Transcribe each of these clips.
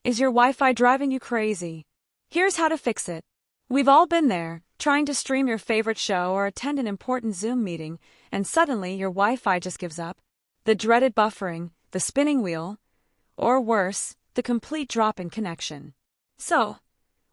Is your Wi-Fi driving you crazy? Here's how to fix it. We've all been there, trying to stream your favorite show or attend an important Zoom meeting, and suddenly your Wi-Fi just gives up. The dreaded buffering, the spinning wheel, or worse, the complete drop in connection. So,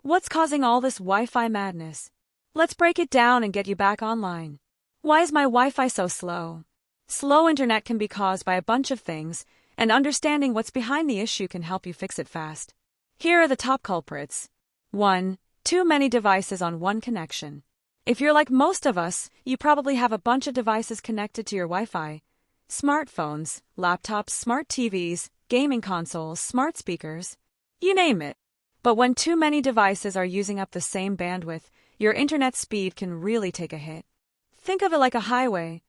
what's causing all this Wi-Fi madness? Let's break it down and get you back online. Why is my Wi-Fi so slow? Slow internet can be caused by a bunch of things, and understanding what's behind the issue can help you fix it fast. Here are the top culprits. 1. Too many devices on one connection. If you're like most of us, you probably have a bunch of devices connected to your Wi-Fi. Smartphones, laptops, smart TVs, gaming consoles, smart speakers, you name it. But when too many devices are using up the same bandwidth, your internet speed can really take a hit. Think of it like a highway.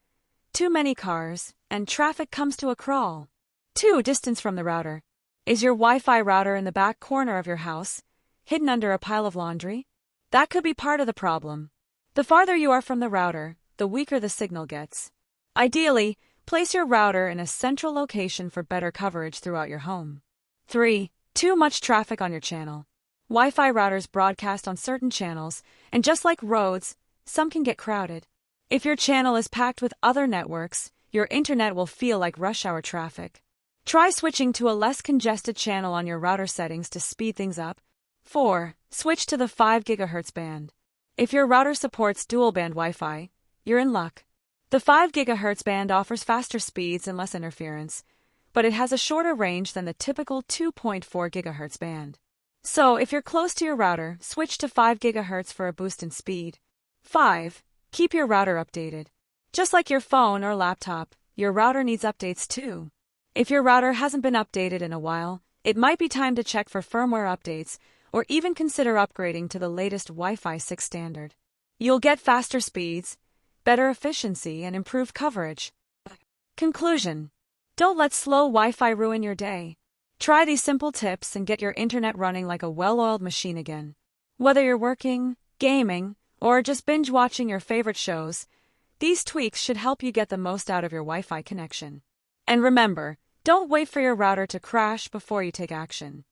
Too many cars, and traffic comes to a crawl. 2. Distance from the router. Is your Wi-Fi router in the back corner of your house, hidden under a pile of laundry? That could be part of the problem. The farther you are from the router, the weaker the signal gets. Ideally, place your router in a central location for better coverage throughout your home. 3. Too much traffic on your channel. Wi-Fi routers broadcast on certain channels, and just like roads, some can get crowded. If your channel is packed with other networks, your internet will feel like rush hour traffic. Try switching to a less congested channel on your router settings to speed things up. 4. Switch to the 5 GHz band. If your router supports dual-band Wi-Fi, you're in luck. The 5 GHz band offers faster speeds and less interference, but it has a shorter range than the typical 2.4 GHz band. So, if you're close to your router, switch to 5 GHz for a boost in speed. 5. Keep your router updated. Just like your phone or laptop, your router needs updates too. If your router hasn't been updated in a while, it might be time to check for firmware updates or even consider upgrading to the latest Wi-Fi 6 standard. You'll get faster speeds, better efficiency, and improved coverage. Conclusion: don't let slow Wi-Fi ruin your day. Try these simple tips and get your internet running like a well-oiled machine again. Whether you're working, gaming, or just binge-watching your favorite shows, these tweaks should help you get the most out of your Wi-Fi connection. And remember, don't wait for your router to crash before you take action.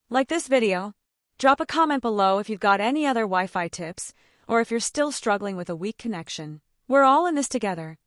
Like this video, drop a comment below if you've got any other Wi-Fi tips, or if you're still struggling with a weak connection. We're all in this together.